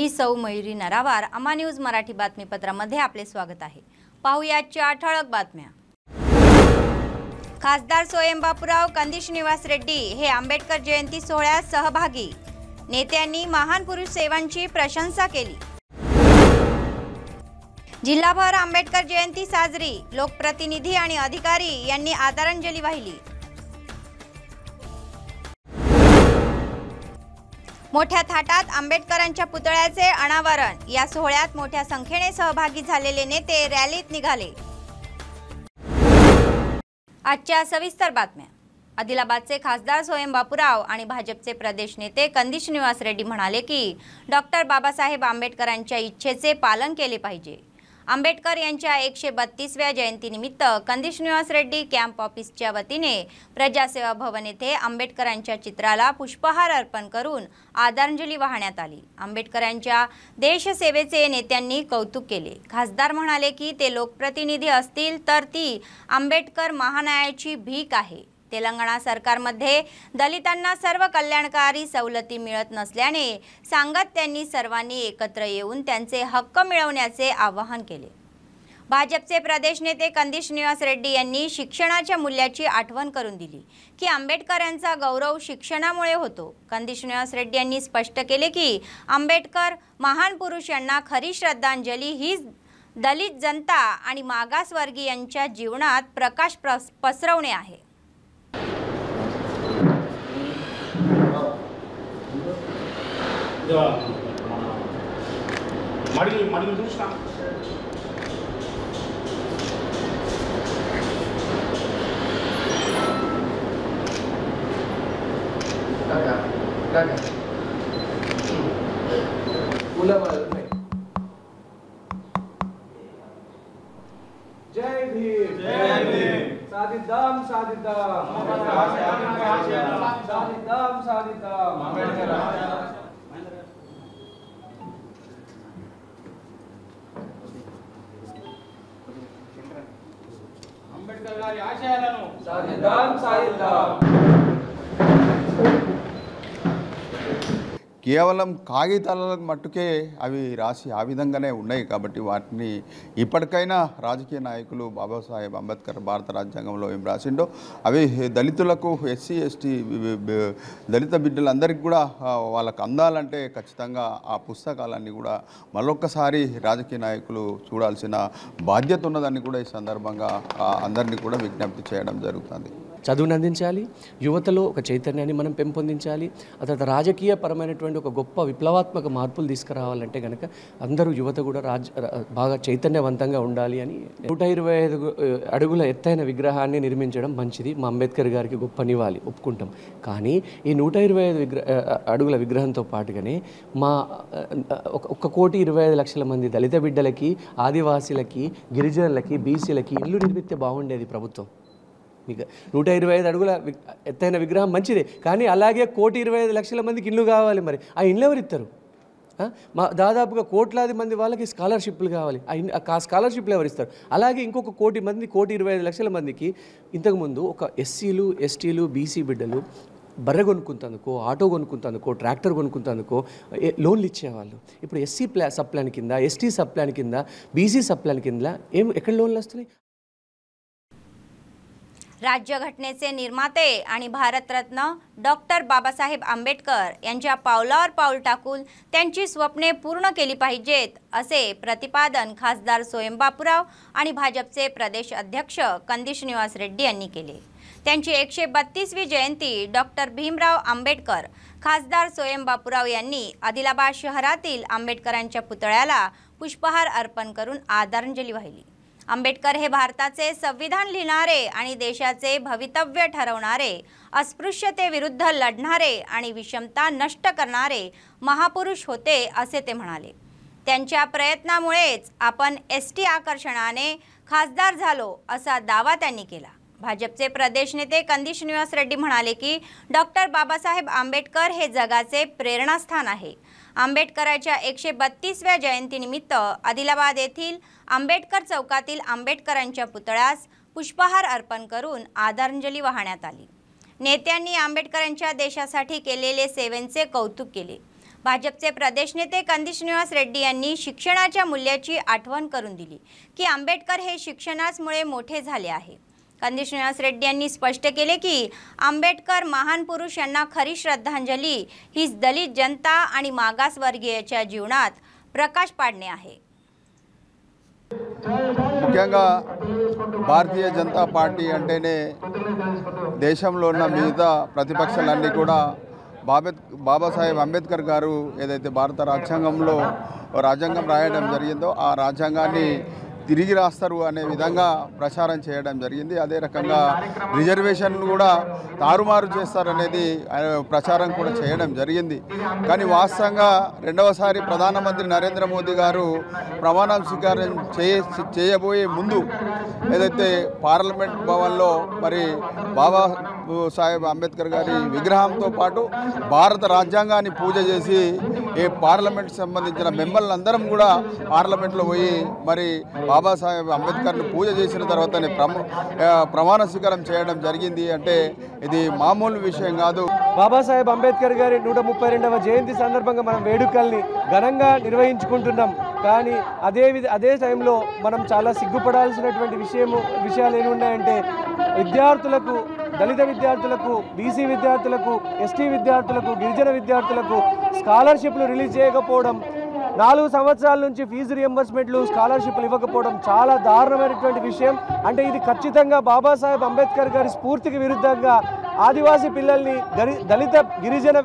मी सौ मयुरी नरावार, अमा न्यूज मराठी बातमीपत्रामध्ये आपले स्वागत आहे। पाहुयाच्या ठळक बातम्या। खासदार स्वयं बापूराव कंदिश निवास रेड्डी हे आंबेडकर जयंती सोहळ्यात सहभागी। नेत्यांनी महान पुरुष सेवांची प्रशंसा केली। जिल्हाभर आंबेडकर जयंती साजरी, लोकप्रतिनिधी आणि अधिकारी यांनी आदरांजली वाहिली। मोठ्या थाटात आंबेडकरांच्या पुतळ्याचे अनावरण, या सोहळ्यात मोठ्या संख्येने सहभागी झालेले नेते रॅलीत निघाले। आजच्या सविस्तर बातम्या। आदिलाबादचे खासदार स्वयं बापूराव आणि भाजपचे प्रदेश नेते कंदिश निवास रेड्डी म्हणाले की डॉक्टर बाबासाहेब आंबेडकरांच्या इच्छेचे पालन केले पाहिजे। आंबेडकर यांच्या 132व्या जयंतीनिमित्त कंदिश निवास रेड्डी कॅम्प ऑफिसच्या वतीने प्रजासेवा भवन येथे आंबेडकरांच्या चित्राला पुष्पहार अर्पण करून आदरांजली वाहण्यात आली। आंबेडकरांच्या देशसेवेचे नेत्यांनी कौतुक केले। खासदार म्हणाले की ते लोकप्रतिनिधी असतील तर ती आंबेडकर महान्यायाची भीक आहे। तेलंगणा सरकारमध्ये दलितांना सर्व कल्याणकारी सवलती मिळत नसल्याने सांगत त्यांनी सर्वांनी एकत्र येऊन त्यांचे हक्क मिळवण्याचे आवाहन केले। भाजपचे प्रदेश नेते कंदिश निवास रेड्डी यांनी शिक्षणाच्या मूल्याची आठवण करून दिली की आंबेडकरांचा गौरव शिक्षणामुळे होतो। कंदिश निवास रेड्डी यांनी स्पष्ट केले की आंबेडकर महान पुरुष यांना खरी श्रद्धांजली ही दलित जनता आणि मागासवर्गीयांच्या जीवनात प्रकाश पसरवणे आहे। जय भीम, जय भीम। साधिदाम साधिदाम साधिदाम साधिदाम అంబేద్కర్ గారి ఆశయాలను సాధిద్దాం సాధిద్దాం। కేవలం కాగితాలకు మట్టుకే అవి రాసి ఆ విధంగానే ఉన్నాయి కాబట్టి వాటిని ఇప్పటికైనా రాజకీయ నాయకులు బాబాసాహెబ్ అంబేద్కర్ భారత రాజ్యాంగంలో ఏం రాసిండో అవి దళితులకు ఎస్సీ ఎస్టీ దళిత బిడ్డలందరికీ కూడా వాళ్ళకు అందాలంటే ఖచ్చితంగా ఆ పుస్తకాలన్నీ కూడా మరొకసారి రాజకీయ నాయకులు చూడాల్సిన బాధ్యత ఉన్నదని కూడా ఈ సందర్భంగా అందరినీ కూడా విజ్ఞప్తి చేయడం జరుగుతుంది। చదువును అందించాలి, యువతలో ఒక చైతన్యాన్ని మనం పెంపొందించాలి। ఆ తర్వాత రాజకీయ పరమైనటువంటి ఒక గొప్ప విప్లవాత్మక మార్పులు తీసుకురావాలంటే కనుక అందరూ యువత కూడా బాగా చైతన్యవంతంగా ఉండాలి అని 125 అడుగుల ఎత్తైన విగ్రహాన్ని నిర్మించడం మంచిది, మా అంబేద్కర్ గారికి గొప్ప నివాళి ఒప్పుకుంటాం। కానీ ఈ 125 అడుగుల విగ్రహంతో పాటుగానే మా 1,25,00,000 మంది దళిత బిడ్డలకి, ఆదివాసీలకి, గిరిజనులకి, బీసీలకి ఇల్లు నిర్మిస్తే బాగుండేది ప్రభుత్వం। మీకు 125 అడుగుల ఎత్తైన విగ్రహం మంచిదే, కానీ అలాగే 1,25,00,000 మందికి ఇల్లు కావాలి। మరి ఆ ఇల్లు ఎవరు ఇస్తారు? మా దాదాపుగా కోట్లాది మంది వాళ్ళకి స్కాలర్షిప్లు కావాలి, ఆ స్కాలర్షిప్లు ఎవరు ఇస్తారు? అలాగే ఇంకొక 1,00,000 మంది 1,25,00,000 మందికి ఇంతకుముందు ఒక ఎస్సీలు, ఎస్టీలు, బీసీ బిడ్డలు బర్రె కొనుక్కుంటందుకో, ఆటో కొనుక్కుంటందుకో, ట్రాక్టర్ కొనుక్కుంటందుకో లోన్లు ఇచ్చేవాళ్ళు। ఇప్పుడు ఎస్సీ సబ్ ప్లాన్ కింద, ఎస్టీ సబ్ ప్లాన్ కింద, బీసీ సబ్ ప్లాన్ కింద ఎక్కడ లోన్లు వస్తున్నాయి? राज्यघटनेचे निर्माते आणि भारतरत्न डॉक्टर बाबासाहेब आंबेडकर यांच्या पावलावर पाऊल टाकून त्यांची स्वप्ने पूर्ण केली पाहिजेत असे प्रतिपादन खासदार स्वयं बापूराव आणि भाजपचे प्रदेश अध्यक्ष कंदिश निवास रेड्डी यांनी केले। त्यांची 132वी जयंती डॉक्टर भीमराव आंबेडकर खासदार स्वयं बापूराव यांनी आदिलाबाद शहरातील आंबेडकरांच्या पुतळ्याला पुष्पहार अर्पण करून आदरांजली वाहिली। आंबेडकर हे भारताचे संविधान लिहिणारे आणि देशाचे भवितव्य ठरवणारे, अस्पृश्यतेविरुद्ध लढणारे आणि विषमता नष्ट करणारे महापुरुष होते असे ते म्हणाले। त्यांच्या प्रयत्नामुळेच आपण एसटी आकर्षणाने खासदार झालो असा दावा त्यांनी केला। भाजपचे प्रदेश नेते कंदिश निवास रेड्डी म्हणाले की डॉक्टर बाबासाहेब आंबेडकर हे जगाचे प्रेरणास्थान आहे। आंबेडकरांच्या 132व्या जयंतीनिमित्त आदिलाबाद येथील आंबेडकर चौकातील आंबेडकरांच्या पुतळ्यास पुष्पहार अर्पण करून आदरांजली वाहण्यात आली। नेत्यांनी आंबेडकरांच्या देशासाठी केलेले सेवेचे कौतुक केले। भाजपचे प्रदेश नेते कंदिश निवास रेड्डी यांनी शिक्षणाच्या मूल्याची आठवण करून दिली की आंबेडकर हे शिक्षणामुळे मोठे झाले आहे। कंदिश निवास रेड्डी यांनी स्पष्ट केले की आंबेडकर महान पुरुष यांना खरी श्रद्धांजली ही दलित जनता आणि मागासवर्गीयांच्या जीवनात प्रकाश पाडणे आहे। ముఖ్యంగా భారతీయ జనతా పార్టీ అంటేనే దేశంలో ఉన్న మిగతా ప్రతిపక్షాలన్నీ కూడా బాబాసాహెబ్ అంబేద్కర్ గారు ఏదైతే భారత రాజ్యాంగం రాయడం జరిగిందో ఆ రాజ్యాంగాన్ని తిరిగి రాస్తారు అనే విధంగా ప్రచారం చేయడం జరిగింది। అదే రకంగా రిజర్వేషన్లు కూడా తారుమారు చేస్తారనేది ప్రచారం కూడా చేయడం జరిగింది। కానీ వాస్తవంగా రెండవసారి ప్రధానమంత్రి నరేంద్ర మోదీ గారు ప్రమాణ స్వీకారం చేయబోయే ముందు ఏదైతే పార్లమెంట్ భవన్లో మరి బాబా సాహెబ్ అంబేద్కర్ గారి విగ్రహంతో పాటు భారత రాజ్యాంగాన్ని పూజ చేసి ఈ పార్లమెంట్ సంబంధించిన మెంబర్లందరం కూడా పార్లమెంట్లో పోయి మరి బాబాసాహెబ్ అంబేద్కర్ను పూజ చేసిన తర్వాతనే ప్రమాణ స్వీకారం చేయడం జరిగింది। అంటే ఇది మామూలు విషయం కాదు। బాబాసాహెబ్ అంబేద్కర్ గారి 132వ జయంతి సందర్భంగా మనం వేడుకల్ని ఘనంగా నిర్వహించుకుంటున్నాం। కానీ అదే టైంలో మనం చాలా సిగ్గుపడాల్సినటువంటి విషయాలు ఏమి ఉన్నాయంటే విద్యార్థులకు, దళిత విద్యార్థులకు, బీసీ విద్యార్థులకు, ఎస్టీ విద్యార్థులకు, గిరిజన విద్యార్థులకు స్కాలర్షిప్లు రిలీజ్ చేయకపోవడం, 4 సంవత్సరాల నుంచి ఫీజు రియంబర్స్మెంట్లు, స్కాలర్షిప్లు ఇవ్వకపోవడం చాలా దారుణమైనటువంటి విషయం। అంటే ఇది ఖచ్చితంగా బాబాసాహెబ్ అంబేద్కర్ గారి స్ఫూర్తికి విరుద్ధంగా ఆదివాసీ పిల్లల్ని, దళిత గిరిజన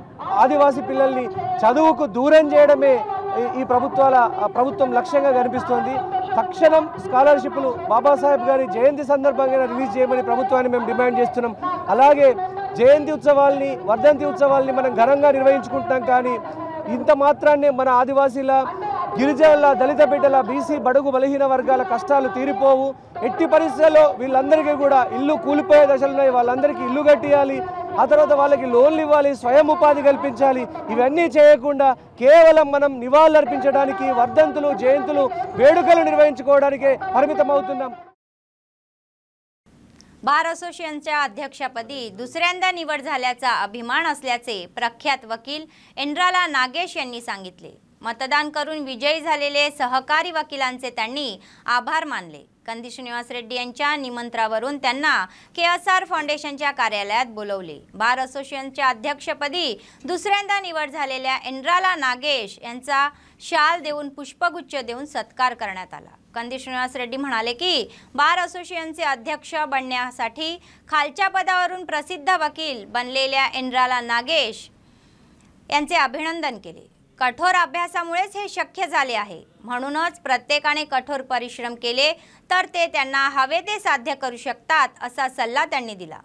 ఆదివాసీ పిల్లల్ని చదువుకు దూరం చేయడమే ఈ ప్రభుత్వం లక్ష్యంగా కనిపిస్తోంది। తక్షణం స్కాలర్షిప్లు బాబాసాహెబ్ గారి జయంతి సందర్భంగా రిలీజ్ చేయమని ప్రభుత్వాన్ని మేము డిమాండ్ చేస్తున్నాం। అలాగే జయంతి ఉత్సవాల్ని, వర్ధంతి ఉత్సవాల్ని మనం ఘనంగా నిర్వహించుకుంటున్నాం। కానీ ఇంత మాత్రాన్నే మన ఆదివాసీల, గిరిజనుల, దళిత బిడ్డల, బీసీ బడుగు బలహీన వర్గాల కష్టాలు తీరిపోవు। ఎట్టి పరిస్థితుల్లో వీళ్ళందరికీ కూడా ఇల్లు కూలిపోయే దశలు ఉన్నాయి, వాళ్ళందరికీ ఇల్లు కట్టియాలి, ఆ తర్వాత వాళ్ళకి లోన్లు ఇవ్వాలి, స్వయం ఉపాధి కల్పించాలి। ఇవన్నీ చేయకుండా కేవలం మనం నివాళులర్పించడానికి, వర్ధంతులు, జయంతులు, వేడుకలు निर्वहिंచుకోవడానికే పరిమితమవుతున్నాం। बार असोसिएशनच्या अध्यक्षपदी दुसऱ्यांदा निवड झाल्याचा अभिमान असल्याचे प्रख्यात वकील एंड्राला नागेश यांनी सांगितले। मतदान करून विजयी झालेले सहकारी वकिलांचे त्यांनी आभार मानले। कंदिश निवास रेड्डी यांच्या निमंत्रणावरून त्यांना केएसआर फाउंडेशनच्या कार्यालयात बोलवले। बार असोसिएशनच्या अध्यक्षपदी दुसऱ्यांदा निवड झालेल्या एंड्राला नागेश यांचा शाल देऊन पुष्पगुच्छ देऊन सत्कार करण्यात आला। कंदिश निवास रेड्डी म्हणाले की बार असोसिएशनचे अध्यक्ष बनण्यासाठी खालच्या पदावरून प्रसिद्ध वकील बनलेल्या एंड्राला नागेश यांचे अभिनंदन केले। कठोर अभ्यासामुळेच हे शक्य झाले आहे, म्हणूनच प्रत्येकाने कठोर परिश्रम केले तर ते त्यांना हवे ते साध्य करू शकतात असा सल्ला त्यांनी दिला।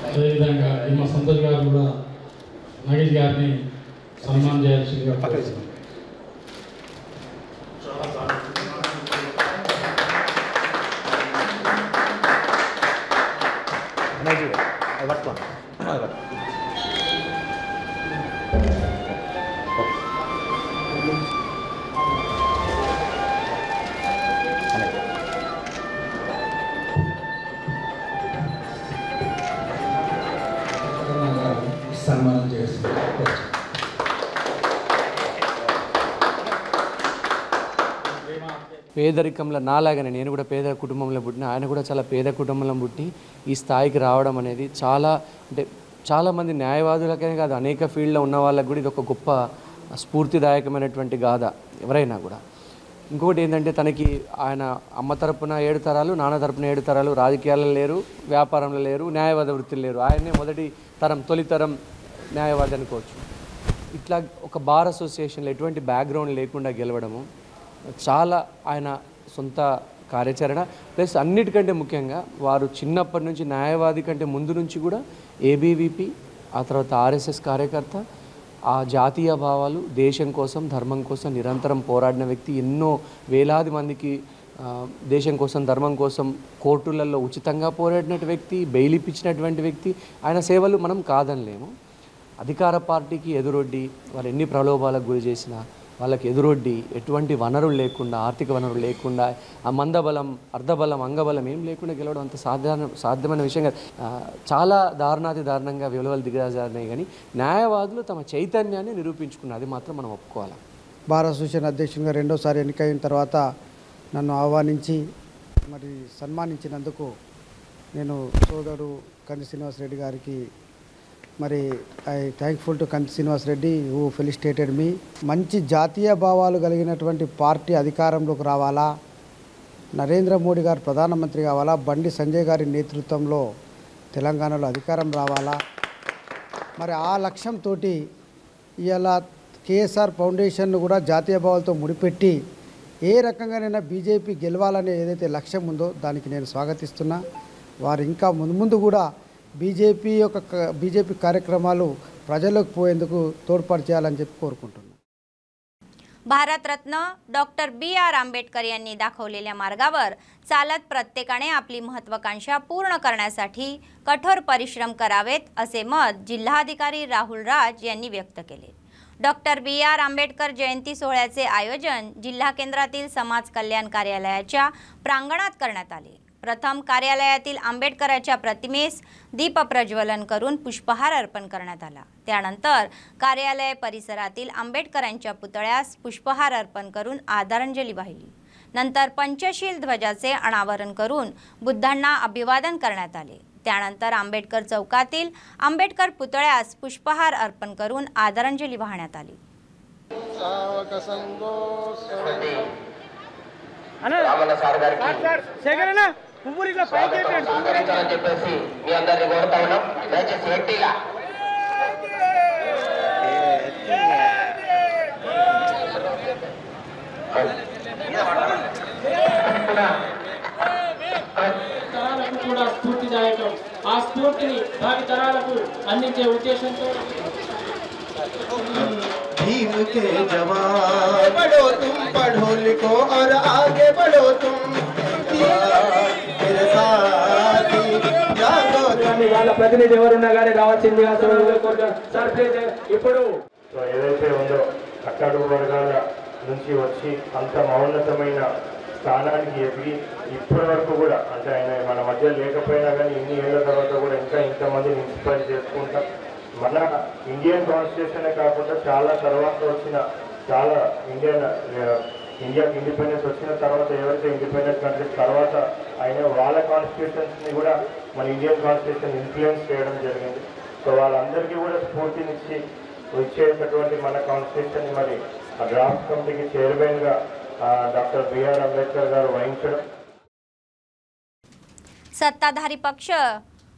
అదేవిధంగా మా సంతోష్ గారు కూడా నగేష్ గారిని సన్మానం చేయాల్సిందిగా సన్మానం చేస్తున్నారు। పేదరికంలో నాలాగానే నేను కూడా పేద కుటుంబంలో పుట్టిన, ఆయన కూడా చాలా పేద కుటుంబంలో పుట్టి ఈ స్థాయికి రావడం అనేది చాలామంది న్యాయవాదులకే కాదు, అనేక ఫీల్డ్లో ఉన్న వాళ్ళకి కూడా ఇది ఒక గొప్ప స్ఫూర్తిదాయకమైనటువంటి గాథ ఎవరైనా కూడా। ఇంకొకటి ఏంటంటే తనకి ఆయన అమ్మ తరపున 7 తరాలు, నాన్న తరపున 7 తరాలు రాజకీయాల్లో లేరు, వ్యాపారంలో లేరు, న్యాయవాద వృత్తిలో లేరు, ఆయనే మొదటి తరం, తొలి తరం న్యాయవాది అనుకోవచ్చు। ఇట్లా ఒక బార్ అసోసియేషన్లో ఎటువంటి బ్యాక్గ్రౌండ్ లేకుండా గెలవడము చాలా ఆయన సొంత కార్యాచరణ, ప్లస్ అన్నిటికంటే ముఖ్యంగా వారు చిన్నప్పటి నుంచి న్యాయవాది కంటే ముందు నుంచి కూడా ఏబీవీపీ, ఆ తర్వాత ఆర్ఎస్ఎస్ కార్యకర్త, ఆ జాతీయ భావాలు, దేశం కోసం, ధర్మం కోసం నిరంతరం పోరాడిన వ్యక్తి, ఎన్నో వేలాది మందికి దేశం కోసం ధర్మం కోసం కోర్టులలో ఉచితంగా పోరాడినటువంటి వ్యక్తి, బెయిల్ ఇప్పించినటువంటి వ్యక్తి. ఆయన సేవలు మనం కాదనలేము. అధికార పార్టీకి ఎదురొడ్డి వాళ్ళు ఎన్ని ప్రలోభాలకు గురి చేసినా వాళ్ళకి ఎదురొడ్డి ఎటువంటి వనరులు లేకుండా, ఆర్థిక వనరులు లేకుండా, ఆ మందబలం, అర్ధబలం, అంగబలం ఏం లేకుండా గెలవడం అంత సాధ్యమైన విషయం కాదు. చాలా దారుణంగా విలువలు దిగజారినాయి. కానీ న్యాయవాదులు తమ చైతన్యాన్ని నిరూపించుకున్నారు. అది మాత్రం మనం ఒప్పుకోవాలి. భారత అసోసియేషన్ అధ్యక్షునిగా రెండోసారి ఎన్నికైన తర్వాత నన్ను ఆహ్వానించి మరి సన్మానించినందుకు నేను సోదరుడు కంది శ్రీనివాసరెడ్డి గారికి మరి ఐ థ్యాంక్ఫుల్ టు కంది శ్రీనివాసరెడ్డి హూ ఫెలిసిటేటెడ్ మీ. మంచి జాతీయ భావాలు కలిగినటువంటి పార్టీ అధికారంలోకి రావాలా, నరేంద్ర మోడీ గారు ప్రధానమంత్రి కావాలా, బండి సంజయ్ గారి నేతృత్వంలో తెలంగాణలో అధికారం రావాలా, మరి ఆ లక్ష్యంతో ఇలా కేఎస్ఆర్ ఫౌండేషన్ను కూడా జాతీయ భావాలతో ముడిపెట్టి ఏ రకంగానైనా బీజేపీ గెలవాలనే ఏదైతే లక్ష్యం ఉందో దానికి నేను స్వాగతిస్తున్నా. వారు ఇంకా ముందు కూడా బీజేపీ కార్యక్రమాలు ప్రజలకు పోయేందుకు तोडपाट చేయాలని చెప్పి కోరుకుంటున్నాను. Bharat Ratna doctor B.R. आंबेडकर यांनी दाखवलेल्या मार्गावर चालत प्रत्येकाने आपली महत्त्वाकांक्षा पूर्ण करण्यासाठी कठोर परिश्रम करावेत असे मत जिल्हाधिकारी राहुल राज यांनी व्यक्त केले. Doctor B.R. आंबेडकर जयंती सोहळ्याचे आयोजन जिल्हा केंद्रातील समाज कल्याण कार्यालयाच्या प्रांगणात करण्यात आले. प्रथम कार्यालयातील आंबेडकरांच्या प्रतिमेस दीप प्रज्वलन करून पुष्पहार अर्पण करण्यात आला. त्यानंतर कार्यालय परिसरातील आंबेडकरांच्या पुतळ्यास पुष्पहार अर्पण करून आदरांजली वाहिली. नंतर पंचशील ध्वजाचे अनावरण करून बुद्धांना अभिवादन करण्यात आले. त्यानंतर आंबेडकर चौकातील आंबेडकर पुतळ्यास पुष्पहार अर्पण करून आदरांजली वाहण्यात आली. చెప్పేసి మీ అందరిని కోరుతా ఉన్నాం. దయచేసి ఎట్టిగా తరాలకు కూడా స్ఫూర్తిదాయకం. ఆ స్ఫూర్తిని భావి తరాలకు అందించే ఉద్దేశంతో भीम के जवान पढ़ो तुम, पढ़ो लिखो और आगे बढ़ो तुम, मेरे साथी जागो. వాళ్ళ ప్రతినిధి ఎవరున్నా కానీ రావాల్సిందిగా సార్ ప్లీజ్. ఇప్పుడు ఏదైతే ఉందో అట్టడుగు వర్గాల నుంచి వచ్చి అంత మౌన్నతమైన స్థానానికి ఎదిగి ఇప్పటి వరకు కూడా అంటే ఆయన మన మధ్య లేకపోయినా కానీ ఇన్ని ఏళ్ళ తర్వాత కూడా ఇంకా ఇంతమందిని ఇన్స్పైర్ చేసుకుంటా మన ఇండియన్ కాన్స్టిట్యూషనే కాకుండా చాలా తర్వాత వచ్చిన చాలా ఇండియాకి ఇండిపెండెన్స్ వచ్చిన తర్వాత ఎవరైతే ఇండిపెండెంట్ కంట్రీస్ తర్వాత అయిన వాళ్ళ కాన్స్టిట్యూషన్స్ని కూడా మన ఇండియన్ కాన్స్టిట్యూషన్ ఇన్ఫ్లుయెన్స్ చేయడం జరిగింది. సో వాళ్ళందరికీ కూడా స్ఫూర్తినిచ్చి వచ్చేటటువంటి మన కాన్స్టిట్యూషన్ మరి ఆ డ్రాఫ్ట్ కమిటీకి చైర్మన్గా डॉक्टर B.R. आंबेडकर गाరు వహించడం. सत्ताधारी पक्ष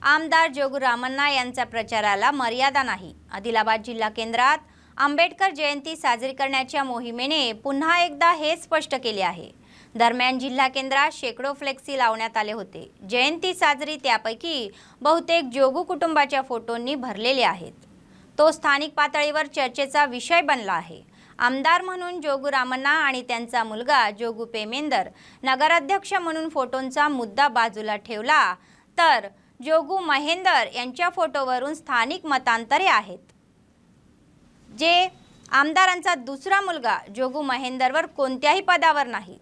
आमदार जोगू रामण्णा यांचा प्रचाराला मर्यादा नाही. आदिलाबाद जिल्हा केंद्रात आंबेडकर जयंती साजरी करण्याच्या मोहिमेने पुन्हा एकदा हे स्पष्ट केले आहे. दरम्यान जिल्हा केंद्रात शेकडो फ्लेक्सी लावण्यात आले होते. जयंती साजरी त्यापैकी बहुतेक जोगू कुटुंबाच्या फोटोंनी भरलेले आहेत. तो स्थानिक पातळीवर चर्चेचा विषय बनला आहे. आमदार म्हणून जोगू रामण्णा आणि त्यांचा मुलगा जोगू पेमेंदर नगराध्यक्ष म्हणून फोटोंचा मुद्दा बाजूला ठेवला तर जोगू महेंदर यांच्या फोटोवरून स्थानिक मतांतरे आहेत. जे आमदारांचा दुसरा मुलगा जोगू महेंदरवर कोणत्याही पदावर नाही.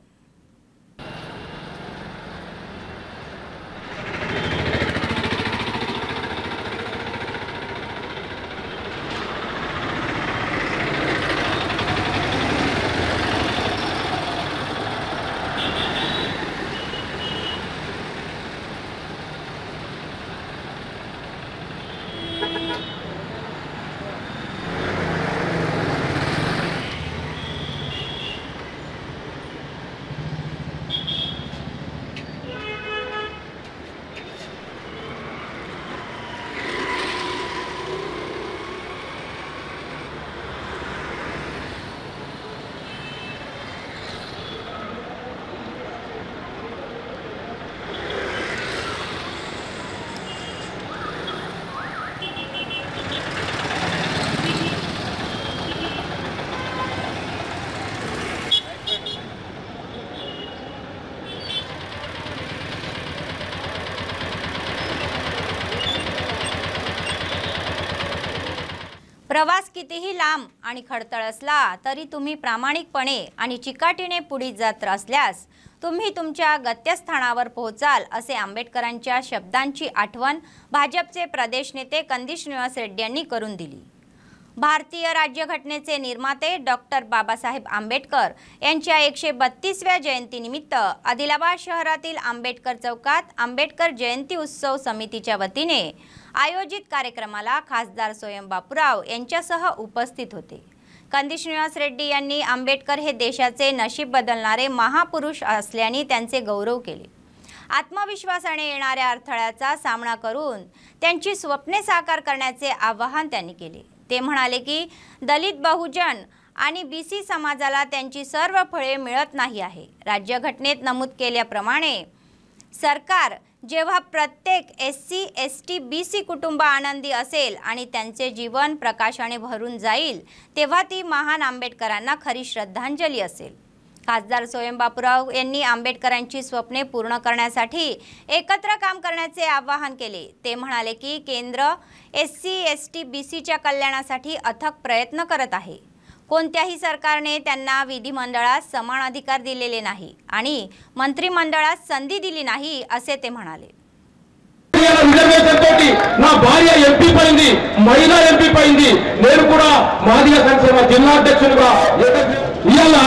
प्रवास कितीही लांब आणि खडतर असला तरी तुम्ही प्रामाणिकपणे आणि चिकाटीने पुढे जात असल्यास तुम्ही तुमच्या गत्यस्थानावर पोहोचाल, असे आंबेडकरांच्या शब्दांची आठवण भाजपचे प्रदेश नेते कंदी श्रीनिवास रेड्डी यांनी करून दिली। भारतीय राज्यघटनेचे निर्माते डॉक्टर बाबासाहेब आंबेडकर यांच्या 132व्या जयंतीनिमित्त आदिलाबाद शहरातील आंबेडकर चौकात आंबेडकर जयंती उत्सव समितीच्या वतीने आयोजित कार्यक्रमाला खासदार स्वयं बापूराव यांच्यासह उपस्थित होते। कंदी श्रीनिवास रेड्डी यांनी आंबेडकर हे देशाचे नशीब बदलणारे महापुरुष असल्याने त्यांचे गौरव केले। आत्मविश्वासाने येणाऱ्या अडथळ्याचा सामना करून त्यांची स्वप्ने साकार करण्याचे आवाहन त्यांनी केले। ते म्हणाले की दलित, बहुजन आणि बीसी समाजाला त्यांची सर्व फळे मिळत नाही आहे। राज्यघटनेत नमूद केल्याप्रमाणे सरकार जेव्हा प्रत्येक SC, ST, BC कुटुंब आनंदी असेल आणि त्यांचे जीवन प्रकाशाने भरून जाईल, तेव्हा ती महान आंबेडकरांना खरी श्रद्धांजली असेल। खासदार स्वयं बापूराव यांनी आंबेडकरांची स्वप्ने पूर्ण करण्यासाठी एकत्र काम करण्याचे आवाहन केले। ते म्हणाले की केंद्र SC, ST, BCच्या कल्याणासाठी अथक प्रयत्न करत आहे। कोणत्याही सरकारने त्यांना विधिमंडळात समान अधिकार दिलेले नाही आणि मंत्रिमंडळात संधी दिली नाही, असे ते म्हणाले। నా భార్య ఎంపీ పైంది, మహిళా ఎంపీ పైంది, నేను కూడా మాదిగ సంక్షేమ జిల్లా అధ్యక్షుడిగా ఇవాళ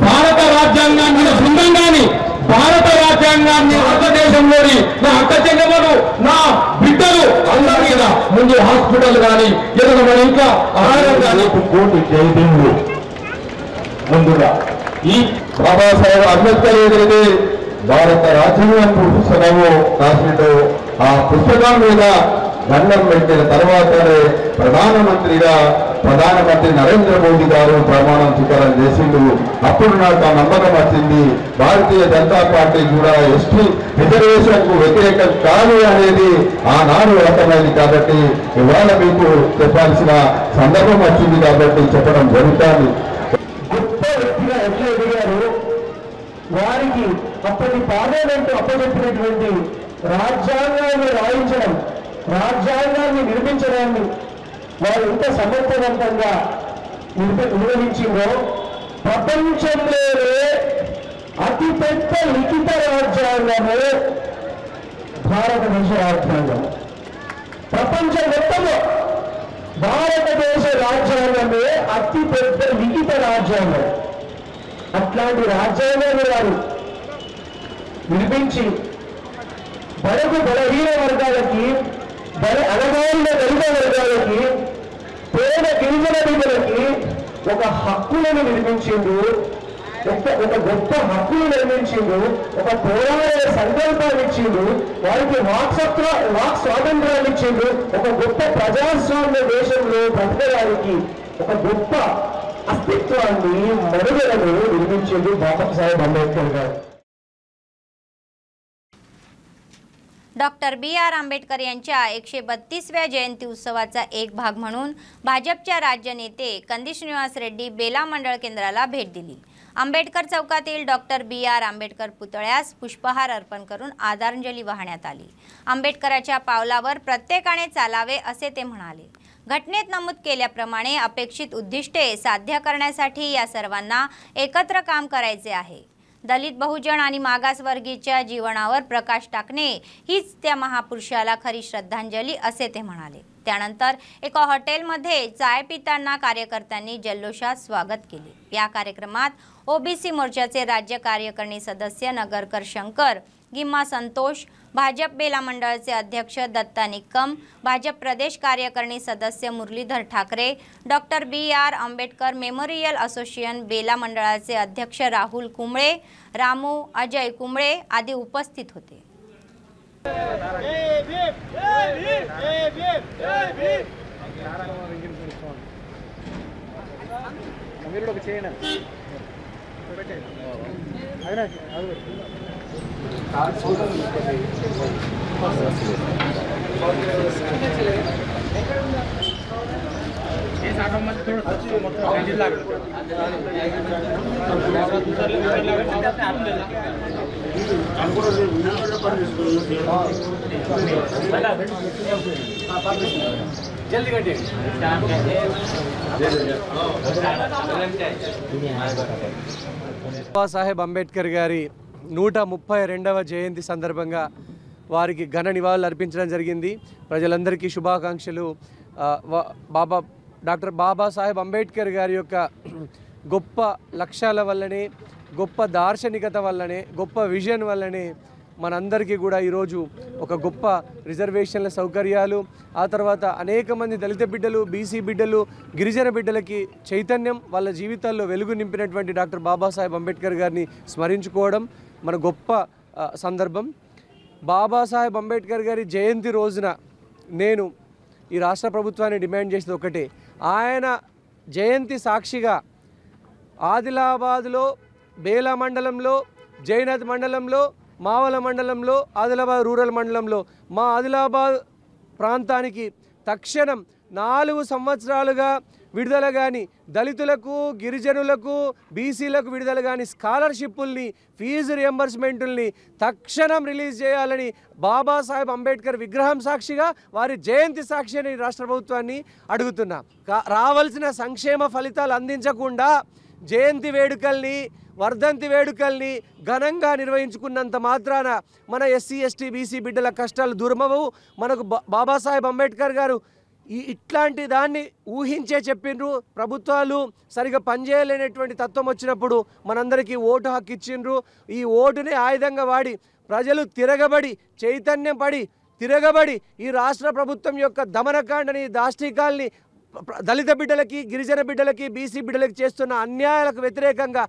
భారత రాజ్యాంగాన్ని బృందంగాని భారత రాజ్యాంగాన్ని భారతదేశంలోని నా అక్క చెల్లెమ్మలు, నా బిడ్డలు అందరూ కదా ముందు హాస్పిటల్ కానీ ఏదైనా మన ఇంకా ఆహారం కానీ కోటి జైలు ముందుగా ఈ బాబాసాహెబ్ అంబేద్కర్ ఏదైతే భారత రాజ్యాంగం పుస్తకము రాసినట్టు ఆ పుస్తకం మీద దండం పెట్టిన తర్వాతనే ప్రధానమంత్రి నరేంద్ర మోదీ గారు ప్రమాణం స్వీకారం చేసిండు। అప్పుడు నాకు ఆ నమ్మకం వచ్చింది, భారతీయ జనతా పార్టీ కూడా ఎస్టీ రిజర్వేషన్ కు వ్యతిరేకం కాదు అనేది ఆనాడు అర్థమైంది। కాబట్టి ఇవాళ మీకు చెప్పాల్సిన సందర్భం వచ్చింది కాబట్టి చెప్పడం జరుగుతుంది। గొప్ప వ్యక్తిగా ఎట్లా ఎదిగారు, వారికి అప్పటి పార్లమెంట్ అప్పచెప్పినటువంటి రాజ్యాంగాన్ని రాయించడం, రాజ్యాంగాన్ని నిర్మించడాన్ని వారు ఎంత సమర్థవంతంగా నిర్వహించిందో, ప్రపంచంలోనే అతిపెద్ద లిఖిత రాజ్యాంగము భారతదేశ రాజ్యాంగం। ప్రపంచం మొత్తంలో భారతదేశ రాజ్యాంగమే అతిపెద్ద లిఖిత రాజ్యాంగం। అట్లాంటి రాజ్యాంగాన్ని వారు నిర్మించి బడుగు బలహీన వర్గాలకి, అణగారిన దళిత వర్గాలకి, పేద గిరిజన బిడ్డలకి ఒక హక్కులను నిర్మించిండు, ఒక గొప్ప హక్కులు నిర్మించిండు, ఒక పోరాడే సంకల్పాన్ని ఇచ్చిండు, వారికి వాక్ స్వాతంత్రాన్ని ఇచ్చిండు, ఒక గొప్ప ప్రజాస్వామ్య దేశంలో బ్రతకడానికి ఒక గొప్ప అస్తిత్వాన్ని, మనుగడను నిర్మించిండు బాబాసాహెబ్ అంబేద్కర్ గారు। डॉक्टर BR आंबेडकर यांच्या 132व्या जयंती उत्सवाचा एक भाग म्हणून भाजपच्या राज्य नेते कंदी श्रीनिवास रेड्डी बेला मंडळ केंद्राला भेट दिली। आंबेडकर चौकातील डॉक्टर BR आंबेडकर पुतळ्यास पुष्पहार अर्पण करून आदरांजली वाहण्यात आली। आंबेडकरांच्या पावलावर प्रत्येकाने चालावे, असे ते म्हणाले। घटनेत नमूद केल्याप्रमाणे अपेक्षित उद्दिष्टे साध्य करण्यासाठी या सर्वांना एकत्र काम करायचे आहे। दलित, बहुजन आणि मागासवर्गीच्या जीवनावर प्रकाश टाकणे हीच त्या महापुरुषाला खरी श्रद्धांजली, असे ते म्हणाले। त्यानंतर एका हॉटेलमध्ये चाय पिताना कार्यकर्त्यांनी जल्लोषात स्वागत केले। या कार्यक्रमात ओबीसी मोर्चाचे राज्य कार्यकारिणी सदस्य नगरकर शंकर, गिम्मा संतोष, भाजप बेला मंडळाचे अध्यक्ष दत्ता निक्कम, भाजप प्रदेश कार्यकारिणी सदस्य Muralidhar Thackeray, doctor BR Ambedkar memorial association Bela मंडळाचे अध्यक्ष राहुल कुंबळे, रामू अजय कुंबळे आदी उपस्थित होते। బాబాసాహెబ్ అంబేద్కర్ గారి 132వ జయంతి సందర్భంగా వారికి ఘన నివాళులు అర్పించడం జరిగింది. ప్రజలందరికీ శుభాకాంక్షలు. డాక్టర్ బాబాసాహెబ్ అంబేద్కర్ గారి యొక్క గొప్ప లక్ష్యాల వల్లనే, గొప్ప దార్శనికత వల్లనే, గొప్ప విజన్ వల్లనే మనందరికీ కూడా ఈరోజు ఒక గొప్ప రిజర్వేషన్ల సౌకర్యాలు, ఆ తర్వాత అనేక మంది దళిత బిడ్డలు, బీసీ బిడ్డలు, గిరిజన బిడ్డలకి చైతన్యం, వాళ్ళ జీవితాల్లో వెలుగు నింపినటువంటి డాక్టర్ బాబాసాహెబ్ అంబేద్కర్ గారిని స్మరించుకోవడం మన గొప్ప సందర్భం. బాబాసాహెబ్ అంబేద్కర్ గారి జయంతి రోజున నేను ఈ రాష్ట్ర ప్రభుత్వాన్ని డిమాండ్ చేసేది ఒకటే, ఆయన జయంతి సాక్షిగా ఆదిలాబాద్లో, బేలా మండలంలో, జైనత్ మండలంలో, మావల మండలంలో, ఆదిలాబాద్ రూరల్ మండలంలో మా ఆదిలాబాద్ ప్రాంతానికి తక్షణం 4 సంవత్సరాలుగా విడుదల కానీ, దళితులకు, గిరిజనులకు, బీసీలకు విడుదల కానీ స్కాలర్షిప్పుల్ని, ఫీజు రియంబర్స్మెంటుల్ని తక్షణం రిలీజ్ చేయాలని బాబాసాహెబ్ అంబేద్కర్ విగ్రహం సాక్షిగా, వారి జయంతి సాక్షిని రాష్ట్ర ప్రభుత్వాన్ని అడుగుతున్నా. రావాల్సిన సంక్షేమ ఫలితాలు అందించకుండా జయంతి వేడుకల్ని, వర్ధంతి వేడుకల్ని ఘనంగా నిర్వహించుకున్నంత మాత్రాన మన ఎస్సీ, ఎస్టీ, బీసీ బిడ్డల కష్టాలు దూరమవు. మనకు బాబాసాహెబ్ అంబేద్కర్ గారు ఇట్లాంటి దాన్ని ఊహించే చెప్పిండ్రు. ప్రభుత్వాలు సరిగా పనిచేయలేనటువంటి తత్వం వచ్చినప్పుడు మనందరికీ ఓటు హక్కు ఇచ్చిండ్రు. ఈ ఓటుని ఆయుధంగా వాడి ప్రజలు తిరగబడి, చైతన్యం పడి, తిరగబడి ఈ రాష్ట్ర ప్రభుత్వం యొక్క దమనకాండని, దాష్టికాల్ని, దళిత బిడ్డలకి, గిరిజన బిడ్డలకి, బీసీ బిడ్డలకి చేస్తున్న అన్యాయాలకు వ్యతిరేకంగా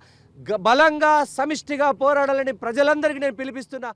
బలంగా సమిష్టిగా పోరాడాలని ప్రజలందరికీ నేను पिलिपिస్తున్నా.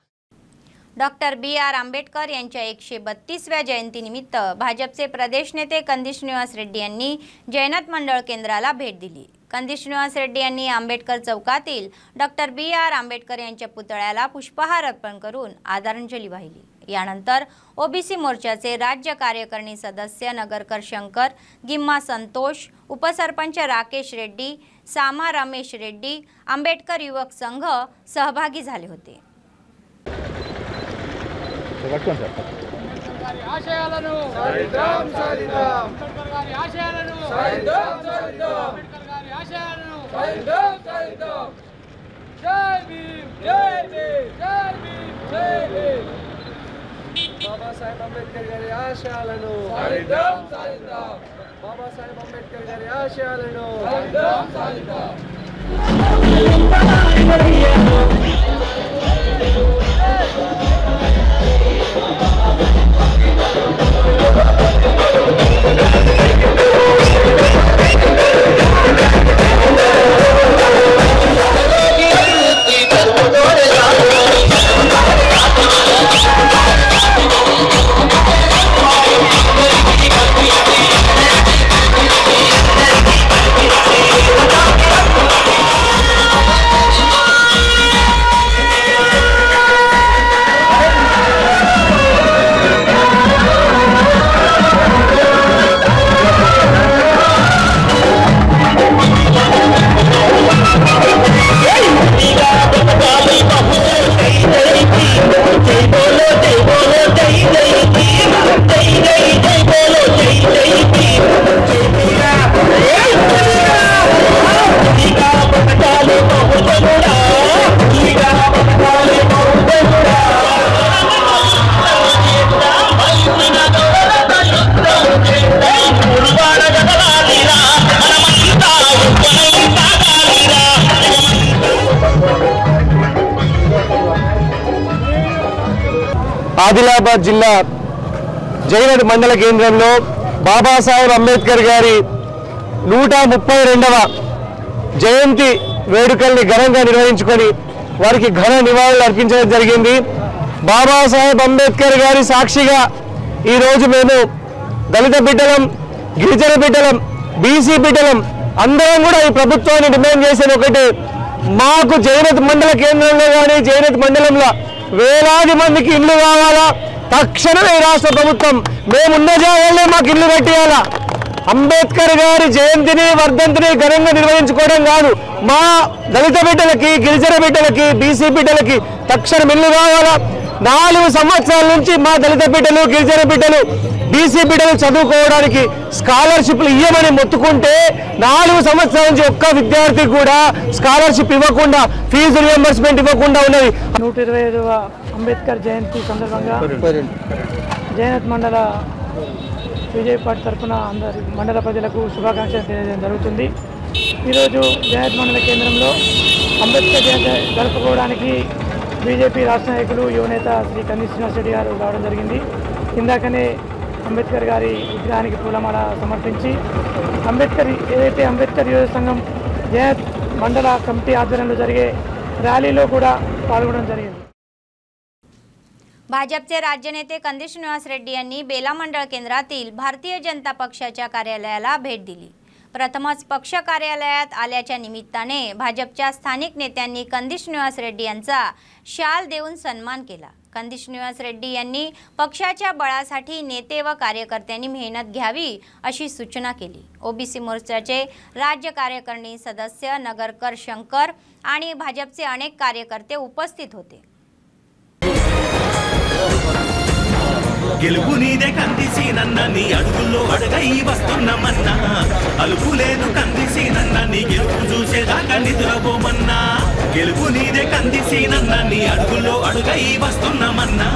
डॉक्टर BR आंबेडकर यांच्या 132व्या जयंतीनिमित्त भाजपचे प्रदेश नेते कंदी श्रीनिवास रेड्डी यांनी जैनत मंडळ केंद्राला भेट दिली. कंदी श्रीनिवास रेड्डी यांनी आंबेडकर चौकातील डॉक्टर BR आंबेडकर यांच्या पुतळ्याला पुष्पहार अर्पण करून आदरांजली वाहिली. यानंतर ओबीसी मोर्चाचे राज्य कार्यकारिणी सदस्य नगरकर शंकर, गिम्मा संतोष, उपसरपंच राकेश रेड्डी, सामा रमेश रेड्डी, आंबेडकर युवक संघ सहभागी झाले होते. బాబాసాహెబ్ అంబేద్కర్ గారి ఆశయాలను సాధిద్దాం, సాధిద్దాం. బాబాసాహెబ్ అంబేద్కర్ గారి ఆశయాలను సాధిద్దాం, సాధిద్దాం. ఆదిలాబాద్ జిల్లా జైనత్ మండల కేంద్రంలో బాబాసాహెబ్ అంబేద్కర్ గారి 132వ జయంతి వేడుకల్ని ఘనంగా నిర్వహించుకొని వారికి ఘన నివాళులు అర్పించడం జరిగింది. బాబాసాహెబ్ అంబేద్కర్ గారి సాక్షిగా ఈరోజు మేము దళిత బిడ్డలం, గిరిజన బిడ్డలం, బీసీ బిడ్డలం అందరం కూడా ఈ ప్రభుత్వాన్ని డిమాండ్ చేసేది ఒకటి, మాకు జైనత్ మండల కేంద్రంలో కానీ జైనత్ మండలంలో వేలాది మందికి ఇల్లు కావాలా. తక్షణమే రాష్ట్ర ప్రభుత్వం మేమున్న జాగాలే మాకు ఇల్లు కట్టియాలా. అంబేద్కర్ గారి జయంతిని, వర్ధంతిని ఘనంగా నిర్వహించుకోవడం కాదు, మా దళిత బిడ్డలకి, గిరిజన బిడ్డలకి, బీసీ బిడ్డలకి తక్షణం ఇల్లు కావాలా. 4 సంవత్సరాల నుంచి మా దళిత బిడ్డలు, గిరిజన బిడ్డలు బీసీ బిడ్డలు చదువుకోవడానికి స్కాలర్షిప్లు ఇవ్వమని మొత్తుకుంటే 4 సంవత్సరాల నుంచి ఒక్క విద్యార్థికి కూడా స్కాలర్షిప్ ఇవ్వకుండా, ఫీజు రియంబర్స్మెంట్ ఇవ్వకుండా ఉన్నది. 125వ అంబేద్కర్ జయంతి సందర్భంగా జయనత్ మండల విజయ్ పార్టీ తరఫున అందరి మండల ప్రజలకు శుభాకాంక్షలు తెలియజేయడం జరుగుతుంది. ఈరోజు జయనత్ మండల కేంద్రంలో అంబేద్కర్ జయంతి జరుపుకోవడానికి బీజేపీ రాష్ట్ర నాయకులు యువనేత శ్రీ కంది శ్రీనివాస్ రెడ్డి గారు రావడం జరిగింది. ఇందాకనే అంబేద్కర్ గారి విగ్రహానికి పూలమాల సమర్పించి ఏదైతే అంబేద్కర్ యువజన సంఘం జయనత్ మండల కమిటీ ఆధ్వర్యంలో జరిగే रॅलीలో కూడా పాల్గొనడం జరిగింది. भाजपचे राज्य नेते कंदी श्रीनिवास रेड्डी यांनी बेला मंडळ केंद्रातील भारतीय जनता पक्षाच्या कार्यालयाला भेट दिली. प्रथमच पक्ष कार्यालयात आल्याच्या निमित्ताने भाजपच्या स्थानिक नेत्यांनी कंदी श्रीनिवास रेड्डी यांचा शाल देऊन सन्मान केला. कंदी श्रीनिवास रेड्डी यांनी पक्षाच्या बळासाठी नेते व कार्यकर्त्यांनी मेहनत घ्यावी अशी सूचना केली. ओबीसी मोर्चाचे राज्य कार्यकारिणी सदस्य नगरकर शंकर आणि भाजपचे अनेक कार्यकर्ते उपस्थित होते. గెలుపు నీదే కందిసి నన్న నీ అడుగుల్లో అడగై వస్తున్నమన్నా అలుపు లేదు కందిసి నన్న నీ గెలుపు చూసేదాకా నిద్రపోమన్నా గెలుపు నీదే కందిసి నన్న నీ అడుగుల్లో అడుగై వస్తున్నమన్నా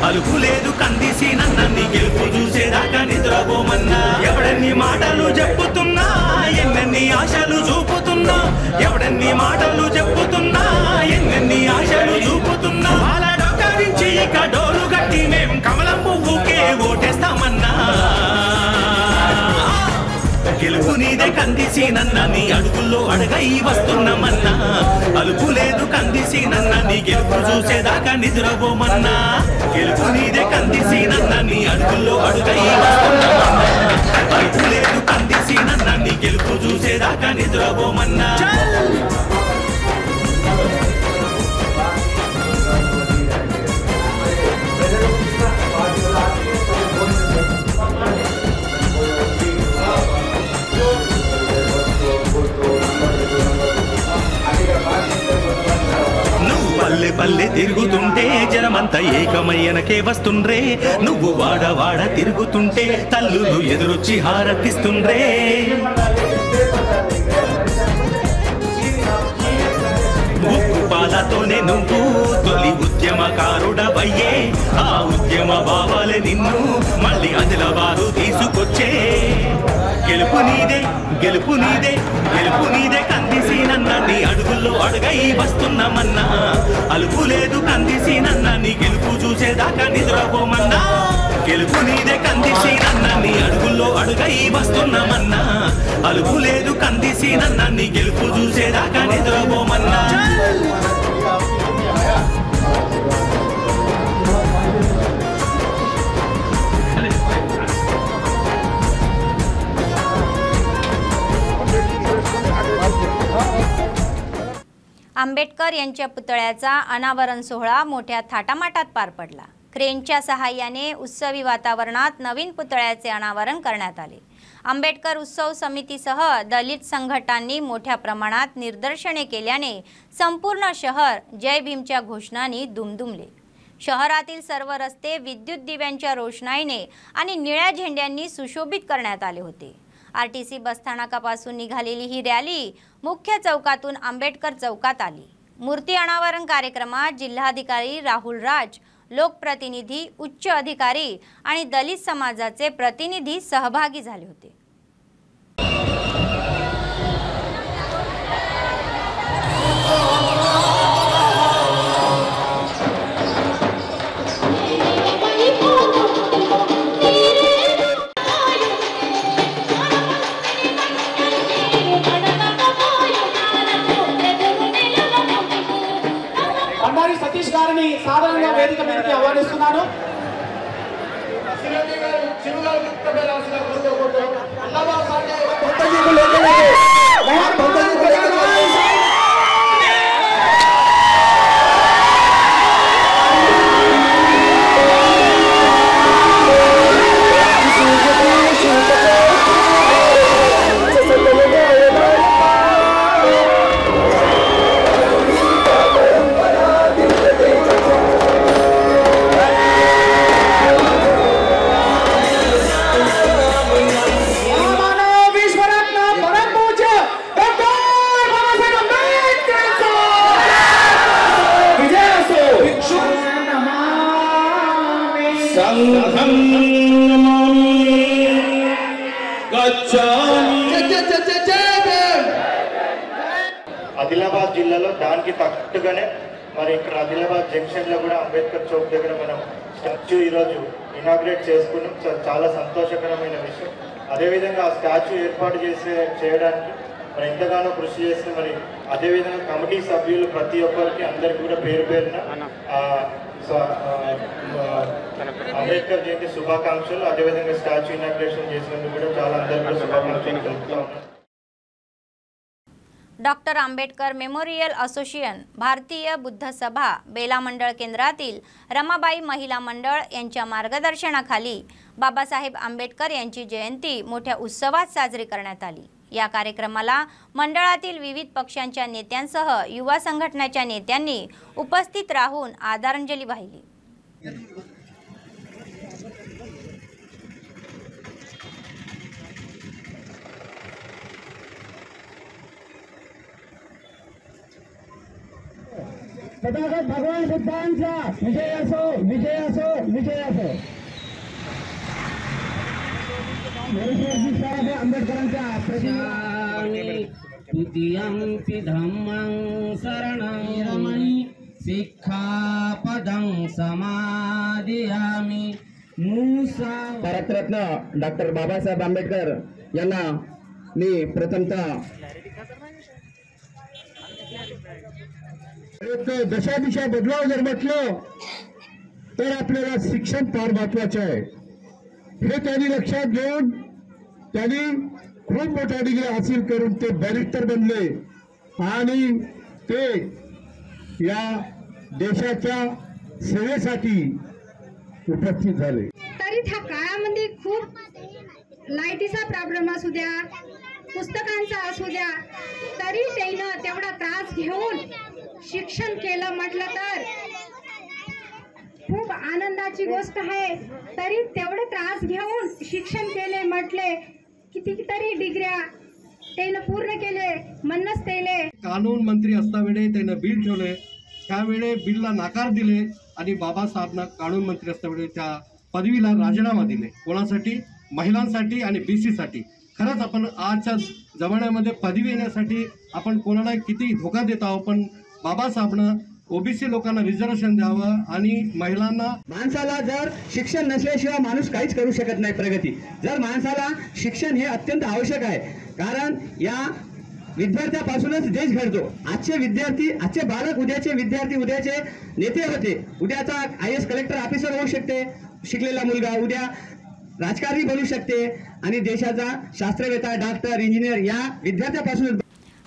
అలుపు లేదు కందిసి నన్న నీ గెలుపు చూసేదాకా నిద్రపోమన్నా ఎవడన్ని మాటలు చెప్పుతున్నా ఎన్నెన్ని ఆశలు చూపుతున్నా ఎవడన్ని మాటలు చెప్పుతున్నా ఎన్నెన్ని ఆశలు చూపుతున్నా ఇక డోలు గట్టి మేం కమలం పువ్వుకే ఓటేస్తామన్నా గెలుపు నీదే కందిసి నన్న నీ అడుగుల్లో అడగై వస్తున్నమన్నా అలుపు లేదు కందిసి నన్న నీ గెలుపు చూసేదాకా నిద్రపోమన్నా గెలుపు నీదే కందిసి నన్న నీ అడుగుల్లో అడుగై వస్తున్నమన్నా అలుపు లేదు కందిసి నన్న నీ గెలుపు చూసేదాకా నిద్రపోమన్నా పల్లె పల్లె తిరుగుతుంటే జనమంతా ఏకమయ్యనకే వస్తుండ్రే నువ్వు వాడ తిరుగుతుంటే తల్లులు ఎదురొచ్చి హారతిస్తుండ్రే ఉక్కు పాలతోనే నువ్వు తొలి ఉద్యమకారుడవయ్యే ఆ ఉద్యమ భావాలే నిన్ను మళ్ళీ ఆదిలాబాదు తీసుకొచ్చే గెలుపు నీదే గెలుపు నీదే గెలుపు నీదే కందిసి నన్న నీ అడుగుల్లో అడుగై వస్తున్నమన్నా అలుపు లేదు కందిసి నన్న నీ గెలుపు చూసేదాకా నిద్రపోమన్నా గెలుపు నీదే కందిసి నన్న నీ అడుగుల్లో అడుగై వస్తున్నమన్నా అలుపు లేదు కందిసి నన్న నీ గెలుపు చూసేదాకా నిద్రపోమన్నా आंबेडकर यांच्या पुतळ्याचा अनावरण सोहळा मोठ्या थाटामाटात पार पडला. क्रेनच्या सहाय्याने उत्सवी वातावरणात नवीन पुतळ्याचे अनावरण करण्यात आले. आंबेडकर उत्सव समितीसह दलित संघटनांनी मोठ्या प्रमाणात निदर्शने केल्याने संपूर्ण शहर जय भीमच्या घोषणांनी दुमदुमले. शहरातील सर्व रस्ते विद्युत दिव्यांच्या रोषणाईने आणि निळ्या झेंड्यांनी सुशोभित करण्यात आले होते. आरटीसी बसस्थानकापासून निघालेली ही रॅली मुख्य चौकातून आंबेडकर चौकात आली. मूर्ती अनावरण कार्यक्रमात जिल्हाधिकारी राहुल राज, लोकप्रतिनिधी, उच्च अधिकारी आणि दलित समाजाचे प्रतिनिधी सहभागी झाले होते. సతీష్ గారిని సాధారణంగా వేదిక మీదకి ఆహ్వానిస్తున్నాను. ఆదిలాబాద్ జిల్లాలో దానికి తగ్గట్టుగానే మరి ఇక్కడ ఆదిలాబాద్ జంక్షన్లో కూడా అంబేద్కర్ చౌక్ దగ్గర మనం స్టాచ్యూ ఈరోజు ఇనాగ్రేట్ చేసుకున్నాం. చాలా సంతోషకరమైన విషయం. అదేవిధంగా ఆ స్టాచ్యూ ఏర్పాటు చేయడానికి మరి ఎంతగానో కృషి చేస్తే మరి అదేవిధంగా కమిటీ సభ్యులు ప్రతి ఒక్కరికి అందరికీ కూడా పేరు పేరున అంబేద్కర్ జయంతి శుభాకాంక్షలు. అదేవిధంగా స్టాచ్యూ ఇనాగ్రేషన్ చేసినందుకు కూడా చాలా అందరికీ శుభాకాంక్షలు తెలుపుతా ఉన్నాను. डॉक्टर आंबेडकर मेमोरियल असोसिएशन, भारतीय बुद्ध सभा, बेला मंडळ केंद्रातील रमाबाई महिला मंडळ यांच्या मार्गदर्शनाखाली बाबासाहेब आंबेडकर यांची जयंती मोठ्या उत्सवात साजरी करण्यात आली. या कार्यक्रमाला मंडळातील विविध पक्षांच्या नेत्यांसह युवा संघटनांच्या नेत्यांनी उपस्थित राहून आदरांजली वाहिली. तथागत भगवान बुद्धांचा विजय असो, विजय असो, विजय असो. आंबेडकरांच्या द्वितीयंपि धम्मं शरणं रमणि सिक्खापदं समादियामि. भारतरत्न डॉक्टर बाबासाहेब आंबेडकर यांना मी प्रथमतः दशा दिशा बदलाव जर म्हटलं तर आपल्याला शिक्षण फार महत्वाचं आहे. हे त्यांनी लक्षात घेऊन त्यांनी खूप मोठ्या डिग्री हासिल करून ते बॅरिस्टर बनले आणि ते या देशाच्या सेवेसाठी उपस्थित झाले. तरी त्या काळामध्ये खूप लाईटीचा प्रॉब्लेम असू द्या, पुस्तकांचा असू द्या, तरी त्यानं तेवढा त्रास घेऊन शिक्षण केलं म्हटलं तर खूप आनंदाची गोष्ट आहे. तरी तेवढे त्रास घेऊन शिक्षण केले म्हटले, कितीतरी डिग्र्या त्यानं पूर्ण केले, म्हणूनच त्याले कानून मंत्री असतावेळे त्यानं बिल ठेवले. त्यावेळे बिलला नकार दिले आणि बाबासाहेबांना कानून मंत्री असतावेळे त्या पदवीला राजीनामा दिले. कोणासाठी? महिलांसाठी आणि BC साठी. खरंच आपण आजच्या जमान्यामध्ये पदवी येण्यासाठी आपण कोणाला किती धोका देत आहोत, पण बाबासाहेबांना OBC लोकांना रिझर्वेशन द्यावं आणि महिलांना. माणसाला जर शिक्षण नसल्याशिवाय माणूस काहीच करू शकत नाही प्रगती. जर माणसाला शिक्षण हे अत्यंत आवश्यक आहे, कारण या विद्यार्थ्यापासूनच देश घडतो. आजचे विद्यार्थी, आजचे बालक उद्याचे विद्यार्थी, उद्याचे नेते होते. उद्याचा IAS कलेक्टर ऑफिसर होऊ शकते शिकलेला मुलगा, उद्या राजकारणी बनू शकते आणि देशाचा शास्त्रवेत्ता, डॉक्टर, इंजिनियर या विद्यार्थ्यापासून.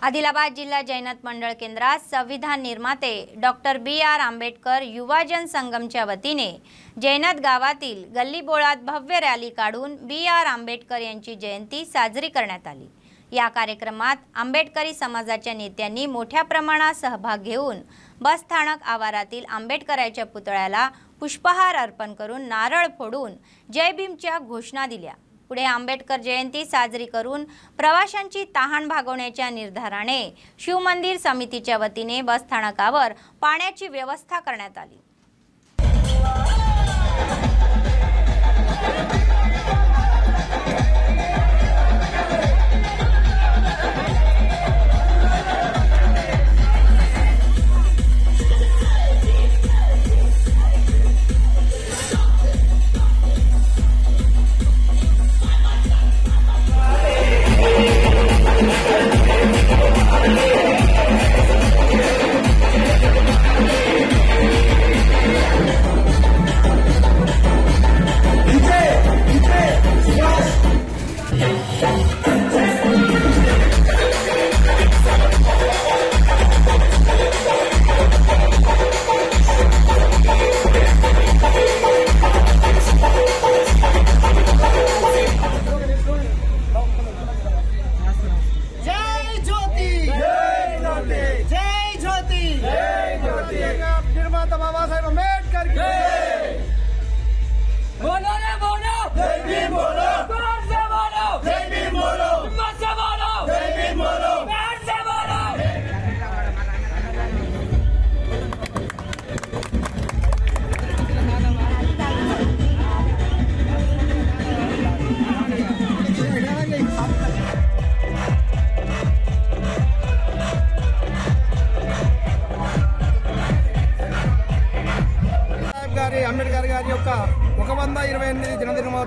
आदिलाबाद जिल्हा जैनत मंडळ केंद्रात संविधान निर्माते डॉक्टर BR आंबेडकर युवाजन संगमच्या वतीने जैनत गावातील गल्लीबोळात भव्य रॅली काढून BR आंबेडकर यांची जयंती साजरी करण्यात आली. या कार्यक्रमात आंबेडकरी समाजाच्या नेत्यांनी मोठ्या प्रमाणात सहभाग घेऊन बसस्थानक आवारातील आंबेडकरांच्या पुतळ्याला पुष्पहार अर्पण करून नारळ फोडून जय भीमच्या घोषणा दिल्या. पुढे आंबेडकर जयंती साजरी करून प्रवाशांची तहान भागवण्याच्या निर्धाराने शिवमंदिर समितीच्या वतीने बसस्थानकावर पाण्याची व्यवस्था करण्यात आली.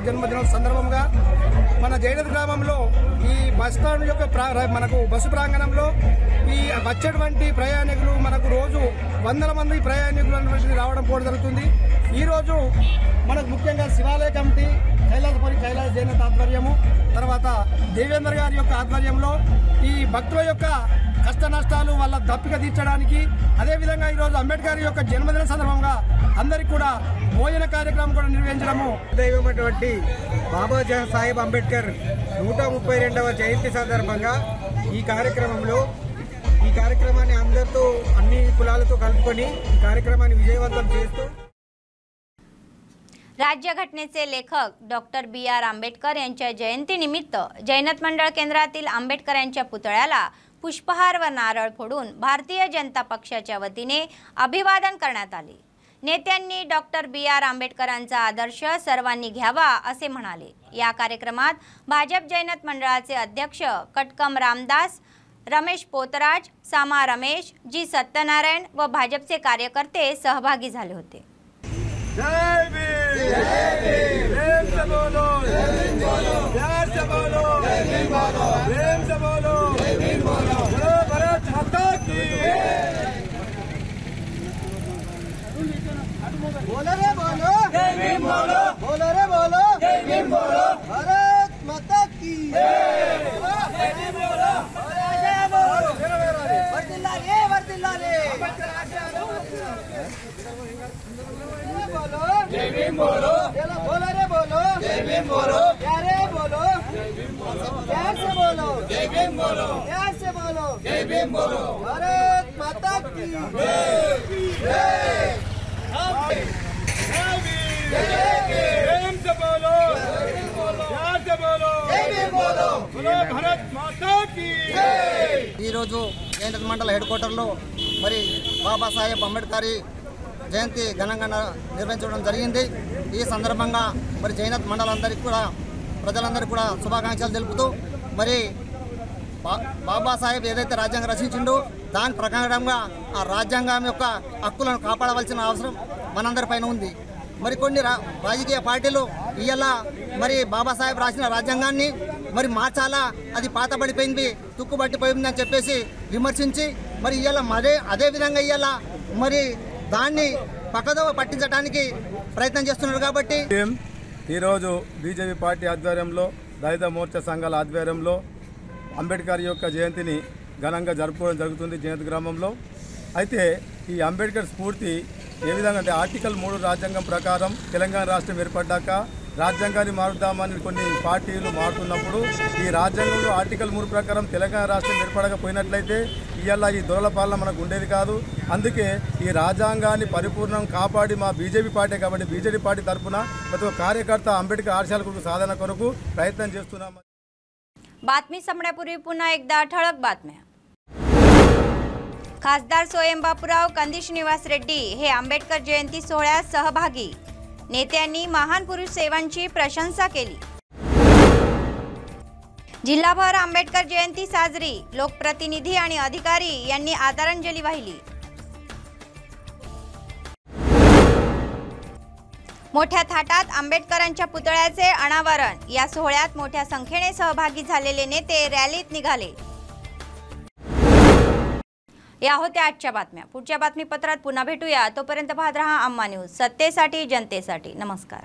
జన్మదినం సందర్భంగా మన జైనత్ గ్రామంలో ఈ బస్ స్టాండ్ యొక్క మనకు బస్సు ప్రాంగణంలో ఈ వచ్చేటువంటి ప్రయాణికులు మనకు రోజు వందల మంది ప్రయాణికులు అనేటువంటి రావడం కూడా జరుగుతుంది. ఈరోజు మనకు ముఖ్యంగా శివాలయ కమిటీ కైలాస జైనత్ ఆధ్వర్యము, తర్వాత దేవేందర్ గారి యొక్క ఆధ్వర్యంలో ఈ భక్తుల యొక్క కష్ట నష్టాలు వాళ్ళ దప్పిక తీర్చడానికి, అదేవిధంగా ఈరోజు అంబేద్కర్ యొక్క జన్మదిన సందర్భంగా అందరికీ కూడా భోజన కార్యక్రమం కూడా నిర్వహించడము. దైవమైనటువంటి బాబా సాహెబ్ అంబేద్కర్ 132వ జయంతి సందర్భంగా ఈ కార్యక్రమాన్ని అందరితో అన్ని కులాలతో కలుపుకొని ఈ కార్యక్రమాన్ని विजयवंతం చేస్తూ राज्यघटनेचे लेखक डॉक्टर B.R. आंबेडकर यांच्या जयंतीनिमित्त जैनत मंडळ केंद्रातील आंबेडकरांच्या पुतळ्याला पुष्पहार व नारळ फोडून भारतीय जनता पक्षाच्या वतीने अभिवादन करण्यात आले. नेत्यांनी डॉक्टर B.R. आंबेडकरांचा आदर्श सर्वांनी घ्यावा असे म्हणाले. या कार्यक्रमात भाजप जैनत मंडळाचे अध्यक्ष कटकम रामदास, रमेश पोतराज, सामा रमेश, जी सत्यनारायण व भाजपचे कार्यकर्ते सहभागी झाले होते. जय भीम, जय भीम, प्रेम से बोलो, जय भीम बोलो, प्यार से बोलो, जय भीम बोलो, प्रेम से बोलो, जय भीम बोलो, जय भारत माता की। बोलो रे बोलो, जय भीम बोलो, बोलो रे बोलो, जय भीम बोलो, भारत माता की। जय भीम बोलो, जय बोलो, वर्दिल्ला रे, जय भीम बोलो, बोलो रे बोलो, जय भीम बोलो, प्यारे बोलो, प्यार से बोलो, जय भीम बोलो, प्यार से बोलो, जय भीम बोलो, भारत माता की जय। प्रेम से बोलो, प्यार से बोलो, जय भीम बोलो, बोलो भारत माता की जय। ఈ రోజు జైనత్ మండల హెడ్ క్వార్టర్లో మరి బాబాసాహెబ్ అంబేద్కర్ జయంతి ఘనంగా నిర్వహించడం జరిగింది. ఈ సందర్భంగా మరి జైనత్ మండలందరికీ కూడా ప్రజలందరికీ కూడా శుభాకాంక్షలు తెలుపుతూ మరి బాబాసాహెబ్ ఏదైతే రాజ్యాంగం రచించిండో దాని ప్రకారంగా ఆ రాజ్యాంగం యొక్క హక్కులను కాపాడవలసిన అవసరం మనందరిపైన ఉంది. మరి కొన్ని రాజకీయ పార్టీలు ఇవాళ మరి బాబాసాహెబ్ రాసిన రాజ్యాంగాన్ని మరి మార్చాలా, అది పాతబడిపోయింది, తుక్కుబట్టిపోయింది అని చెప్పేసి విమర్శించి మరి ఇవాళ అదే విధంగా ఇవాళ మరి దాన్ని పక్కదోవ పట్టించడానికి ప్రయత్నం చేస్తున్నారు. కాబట్టి ఈరోజు బీజేపీ పార్టీ ఆధ్వర్యంలో దళిత మోర్చా సంఘాల ఆధ్వర్యంలో అంబేద్కర్ యొక్క జయంతిని ఘనంగా జరుపుకోవడం జరుగుతుంది జైనత్ గ్రామంలో. అయితే ఈ అంబేద్కర్ స్ఫూర్తి ఏ విధంగా అంటే ఆర్టికల్ 3 రాజ్యాంగం ప్రకారం తెలంగాణ రాష్ట్రం ఏర్పడ్డాక రాజ్యాంగాన్ని మారుద్దామని కొన్ని పార్టీలు మారుతున్నప్పుడు ఈ రాజ్యాంగంలో ఆర్టికల్ 3 ప్రకారం తెలంగాణ రాష్ట్రం ఏర్పడకపోయినట్లయితే ఇవాళ ఈ దొరల పాలన మనకు ఉండేది కాదు. అందుకే ఈ రాజ్యాంగాన్ని పరిపూర్ణం కాపాడి మా బీజేపీ పార్టీ కాబట్టి బీజేపీ పార్టీ తరఫున ప్రతి ఒక్క కార్యకర్త అంబేద్కర్ ఆశయాల కొరకు సాధన కొరకు ప్రయత్నం చేస్తున్నాం. बातमी संपण्यापूर्वी पुन्हा एकदा ठळक बातम्या. खासदार स्वयं बापूराव कंदिश निवास रेड्डी हे आंबेडकर जयंती सोहळ्यात सहभागी. नेत्यांनी महान पुरुष सेवांची प्रशंसा केली. जिल्हाभर आंबेडकर जयंती साजरी. लोकप्रतिनिधी आणि अधिकारी यांनी आदरांजली वाहिली. मोठ्या थाटात आंबेडकरांच्या पुतळ्याचे अनावरण. या सोहळ्यात मोठ्या संख्येने सहभागी झालेले नेते रॅलीत निघाले. या होत्या आजच्या बातम्या. पुढच्या बातमीपत्रात पुन्हा भेटूया. तोपर्यंत पाहत रहा अम्मा न्यूज, सत्तेसाठी जनतेसाठी. नमस्कार.